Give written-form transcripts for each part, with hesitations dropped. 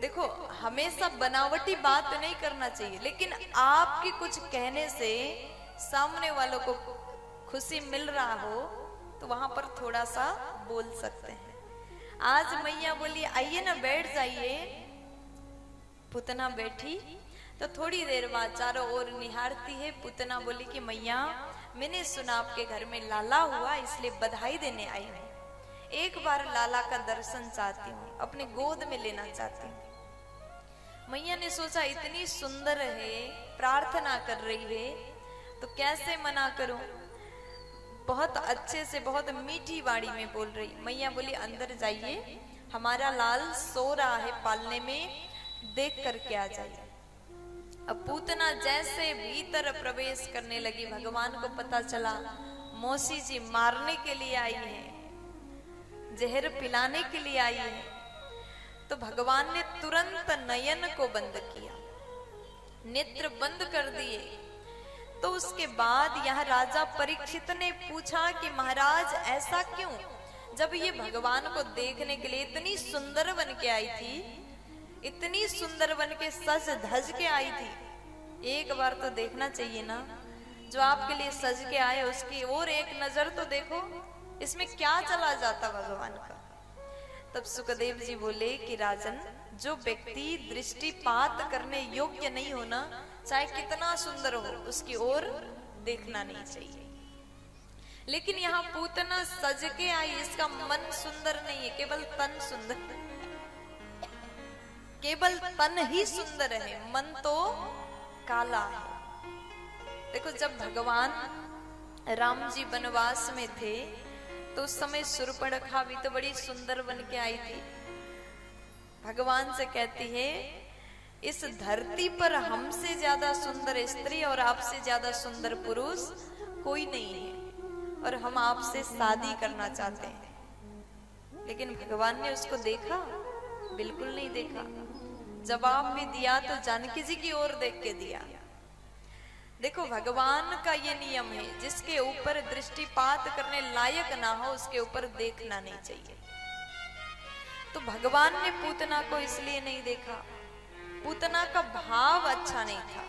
देखो हमेशा बनावटी बात नहीं करना चाहिए, लेकिन आपके कुछ कहने से सामने वालों को खुशी मिल रहा हो तो वहां पर थोड़ा सा बोल सकते हैं। आज मैया बोली आइए ना बैठ जाइए, पुतना बैठी तो थोड़ी देर बाद चारों ओर निहारती है। पुतना बोली कि मैया मैंने सुना आपके घर में लाला हुआ, इसलिए बधाई देने आई हूँ। एक बार लाला का दर्शन चाहती हूँ, अपने गोद में लेना चाहती हूँ। मैया ने सोचा इतनी सुंदर है, प्रार्थना कर रही है तो कैसे मना करूं। बहुत अच्छे से बहुत मीठी वाणी में बोल रही। मैया बोली अंदर जाइए, हमारा लाल सो रहा है पालने में, देख करके आ जाइए। अब पूतना जैसे भीतर प्रवेश करने लगी, भगवान को पता चला मौसी जी मारने के लिए आई है, जहर पिलाने के लिए आई है। तो भगवान ने तुरंत नयन को बंद किया, नेत्र बंद कर दिए। तो उसके बाद यहाँ राजा परीक्षित ने पूछा कि महाराज ऐसा क्यों, जब ये भगवान को देखने के लिए इतनी सुंदर बन के आई थी, इतनी सुंदर बन के सज धज के आई थी। एक बार तो देखना चाहिए ना, जो आपके लिए सज के आए उसकी और एक नजर तो देखो, इसमें क्या चला जाता भगवान का। तब सुखदेव जी बोले कि राजन, जो व्यक्ति दृष्टिपात करने योग्य नहीं होना, चाहे कितना सुंदर हो, उसकी ओर देखना नहीं चाहिए। लेकिन यहाँ पूतना सज के आई, इसका मन सुंदर नहीं है, केवल तन सुंदर, केवल तन ही सुंदर है, मन तो काला है। देखो जब भगवान राम जी वनवास में थे तो उस समय शूर्पणखा भी तो बड़ी सुंदर बन के आई थी। भगवान से कहती है इस धरती पर हमसे ज्यादा सुंदर स्त्री और आपसे ज्यादा सुंदर पुरुष कोई नहीं है, और हम आपसे शादी करना चाहते हैं। लेकिन भगवान ने उसको देखा? बिल्कुल नहीं देखा। जवाब भी दिया तो जानकी जी की ओर देख के दिया। देखो भगवान का ये नियम है, जिसके ऊपर दृष्टिपात करने लायक ना हो उसके ऊपर देखना नहीं चाहिए। तो भगवान ने पूतना को इसलिए नहीं देखा, पूतना का भाव अच्छा नहीं था।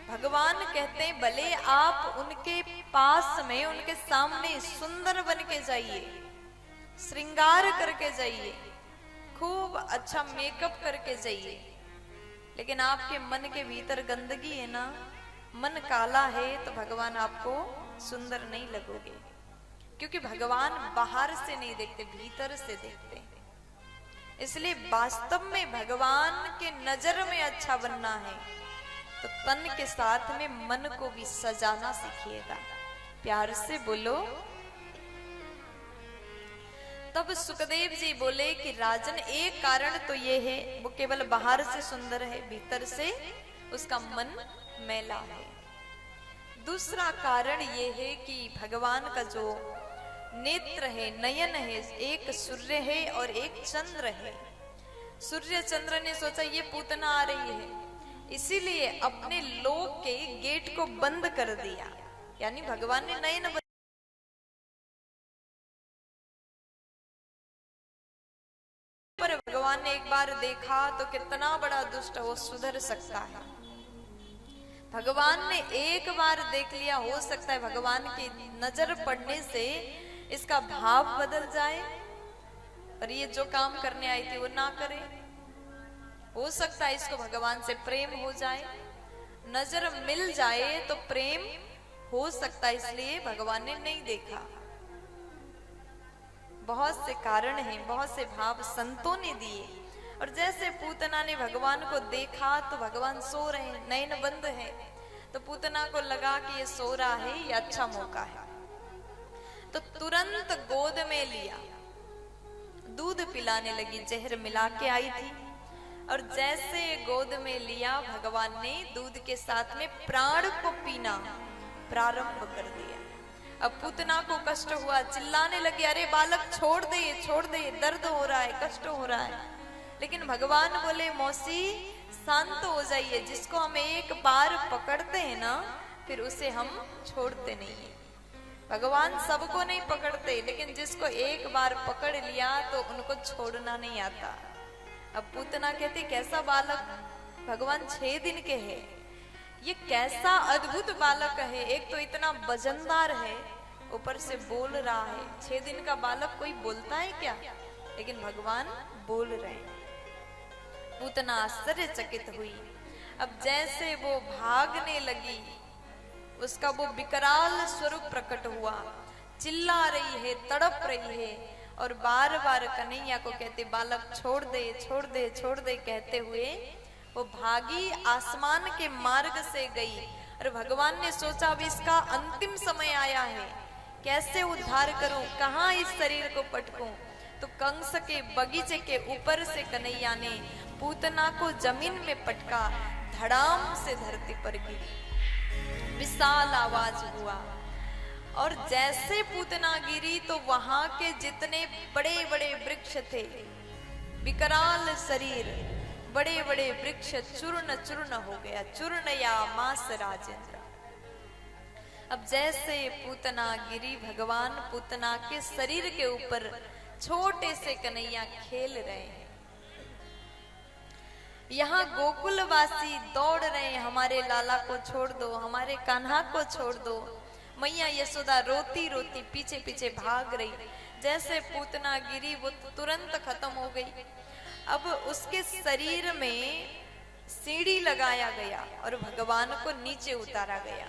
भगवान कहते हैं भले आप उनके पास में, उनके सामने सुंदर बन के जाइए, श्रृंगार करके जाइए, खूब अच्छा मेकअप करके जाइए, लेकिन आपके मन के भीतर गंदगी है ना, मन काला है, तो भगवान आपको सुंदर नहीं लगोगे। क्योंकि भगवान बाहर से नहीं देखते, भीतर से देखते हैं। इसलिए वास्तव में भगवान के नजर में अच्छा बनना है तो तन के साथ में मन को भी सजाना सीखिएगा। प्यार से बोलो। तब सुखदेव जी बोले कि राजन, एक कारण तो ये है, वो केवल बाहर से सुंदर है, भीतर से उसका मन मैला है। दूसरा कारण ये है कि भगवान का जो नेत्र है, नयन है, एक सूर्य है और एक चंद्र है। सूर्य चंद्र ने सोचा ये पूतना आ रही है, इसीलिए अपने लोक के गेट को बंद कर दिया। यानी भगवान ने नयन बंद, पर भगवान ने एक बार देखा तो कितना बड़ा दुष्ट वो सुधर सकता है। भगवान ने एक बार देख लिया, हो सकता है भगवान की नजर पड़ने से इसका भाव बदल जाए और ये जो काम करने आई थी वो ना करे। हो सकता है इसको भगवान से प्रेम हो जाए, नजर मिल जाए तो प्रेम हो सकता है, इसलिए भगवान ने नहीं देखा। बहुत से कारण हैं, बहुत से भाव संतों ने दिए। और जैसे पूतना ने भगवान को देखा तो भगवान सो रहे हैं, नयन बंद है, तो पूतना को लगा कि ये सो रहा है, ये अच्छा मौका है, तो तुरंत गोद में लिया, दूध पिलाने लगी, जहर मिला के आई थी। और जैसे गोद में लिया, भगवान ने दूध के साथ में प्राण को पीना प्रारंभ कर दिया। अब पूतना को कष्ट हुआ, चिल्लाने लगी, अरे बालक छोड़ दे, दर्द हो रहा है, कष्ट हो रहा है। लेकिन भगवान बोले मौसी शांत हो जाइए, जिसको हम एक बार पकड़ते हैं ना, फिर उसे हम छोड़ते नहीं है। भगवान सबको नहीं पकड़ते, लेकिन जिसको एक बार पकड़ लिया तो उनको छोड़ना नहीं आता। अब पूतना कहती कैसा बालक, भगवान 6 दिन के हैं, ये कैसा अद्भुत बालक है, एक तो इतना वजनदार है, ऊपर से बोल रहा है। 6 दिन का बालक कोई बोलता है क्या? लेकिन भगवान बोल रहे हैं। पूतना आश्चर्यचकित हुई। अब जैसे वो भागने लगी, उसका वो विकराल स्वरूप प्रकट हुआ, चिल्ला रही है, तड़प रही है और बार बार कन्हैया को कहते बालक छोड़ दे, छोड़ दे, छोड़ दे कहते हुए वो भागी, आसमान के मार्ग से गई। और भगवान ने सोचा अब इसका अंतिम समय आया है, कैसे उद्धार करूं, कहां इस शरीर को पटकूं। तो कंस के बगीचे के ऊपर से कन्हैया ने पूतना को जमीन में पटका, धड़ाम से धरती पर गिरी, विशाल आवाज हुआ। और जैसे पूतना गिरी तो वहां के जितने बड़े बड़े वृक्ष थे, विकराल शरीर, बड़े बड़े वृक्ष चूर्ण चूर्ण हो गया, चूर्णया मास राजेंद्र। अब जैसे पूतना गिरी, भगवान पूतना के शरीर के ऊपर छोटे से कन्हैया खेल रहे हैं। यहाँ गोकुलवासी दौड़ रहे हैं, हमारे लाला को छोड़ दो, हमारे कान्हा को छोड़ दो। मैया यशोदा रोती रोती पीछे पीछे भाग रही। जैसे पूतना गिरी वो तुरंत खत्म हो गई। अब उसके शरीर में सीढ़ी लगाया गया और भगवान को नीचे उतारा गया।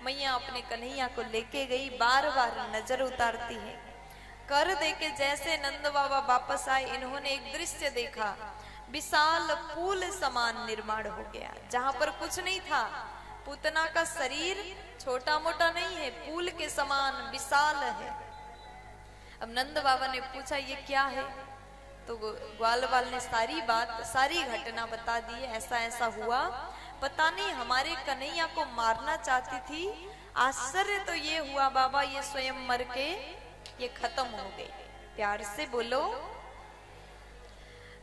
मैया अपने कन्हैया को लेके गई, बार बार नजर उतारती है। कर देके जैसे नंद बाबा वापस आए, इन्होंने एक दृश्य देखा, विशाल पुल समान निर्माण हो गया, जहां पर कुछ नहीं था। पूतना का शरीर छोटा मोटा नहीं है, पुल के समान विशाल है। अब नंद बाबा ने पूछा ये क्या है, तो ग्वालवाल ने सारी बात, सारी घटना बता दी। ऐसा ऐसा हुआ, पता नहीं हमारे कन्हैया को मारना चाहती थी, आश्चर्य तो ये हुआ बाबा ये स्वयं मर के ये खत्म हो गई। प्यार से बोलो।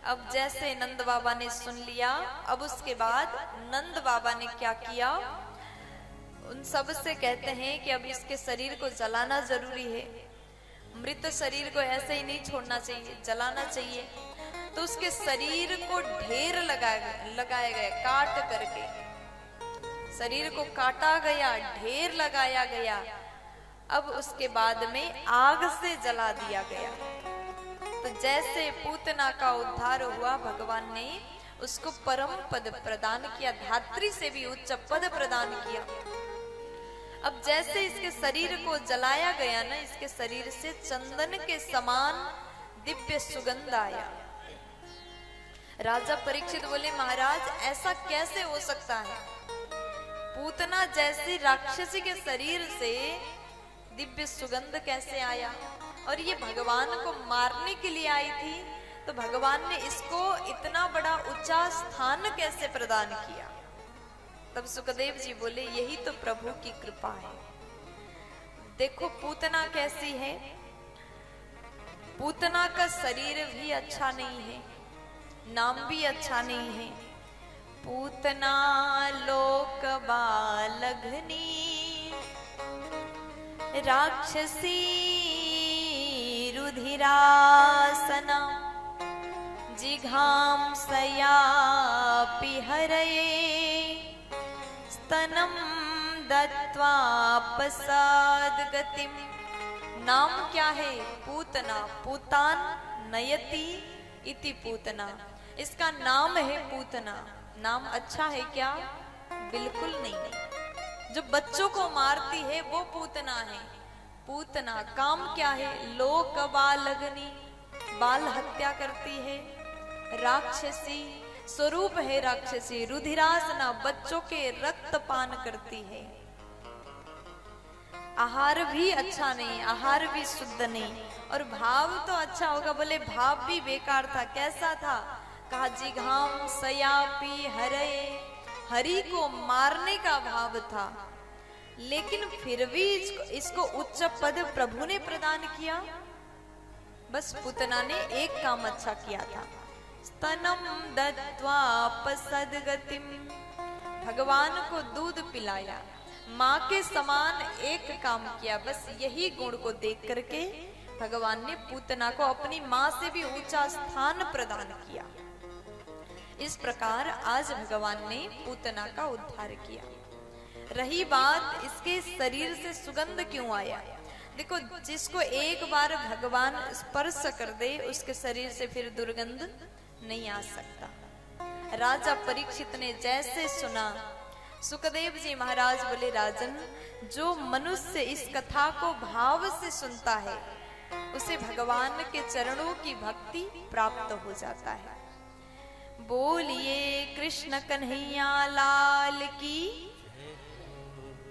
अब जैसे नंद बाबा ने सुन लिया, अब उसके बाद नंद बाबा ने क्या किया, उन सब से कहते हैं कि अब इसके शरीर को जलाना जरूरी है, मृत शरीर को ऐसे ही नहीं छोड़ना चाहिए, जलाना चाहिए। तो उसके शरीर को ढेर लगाया गया, काट करके शरीर को काटा गया, ढेर लगाया गया। अब उसके बाद में आग से जला दिया गया। तो जैसे पूतना का उद्धार हुआ, भगवान ने उसको परम पद प्रदान किया, धात्री से भी उच्च पद प्रदान किया। अब जैसे इसके शरीर को जलाया गया ना, इसके शरीर से चंदन के समान दिव्य सुगंध आया। राजा परीक्षित बोले महाराज ऐसा कैसे हो सकता है, पूतना जैसी राक्षसी के शरीर से दिव्य सुगंध कैसे आया, और ये भगवान को मारने के लिए आई थी, तो भगवान ने इसको इतना बड़ा ऊंचा स्थान कैसे प्रदान किया। तब सुखदेव जी बोले यही तो प्रभु की कृपा है। देखो पूतना कैसी है, पूतना का शरीर भी अच्छा नहीं है, नाम भी अच्छा नहीं है। पूतना लोक बालघनी राक्षसी रुधिरासना जिघाम सयापि हरये स्तनम दत्वा पसाद गतिम। नाम क्या है? पूतना, पूतान नयति इति पूतना, इसका नाम है पूतना। नाम अच्छा है क्या? बिल्कुल नहीं। जो बच्चों को मारती है वो पूतना है। पूतना काम क्या है? लोक बालघनी, बाल हत्या करती है। राक्षसी स्वरूप है राक्षसी। रुधिरासना, बच्चों के रक्त पान करती है। आहार भी अच्छा नहीं, आहार भी शुद्ध नहीं। और भाव तो अच्छा होगा, बोले भाव भी बेकार था। कैसा था? कहा जिघाम सयापि हरये, हरि को मारने का भाव था। लेकिन फिर भी इसको उच्च पद प्रभु ने प्रदान किया। बस पूतना ने एक काम अच्छा किया था, स्तनम दत्वा पसदगतिम, भगवान को दूध पिलाया, माँ के समान एक काम किया। बस यही गुण को देख करके भगवान ने पूतना को अपनी माँ से भी ऊंचा स्थान प्रदान किया। जिस प्रकार आज भगवान ने पूतना का उद्धार किया। रही बात इसके शरीर से सुगंध क्यों आया, देखो जिसको एक बार भगवान स्पर्श कर दे उसके शरीर से फिर दुर्गंध नहीं आ सकता। राजा परीक्षित ने जैसे सुना, सुखदेव जी महाराज बोले राजन, जो मनुष्य इस कथा को भाव से सुनता है उसे भगवान के चरणों की भक्ति प्राप्त हो जाता है। बोलिए कृष्ण कन्हैया लाल की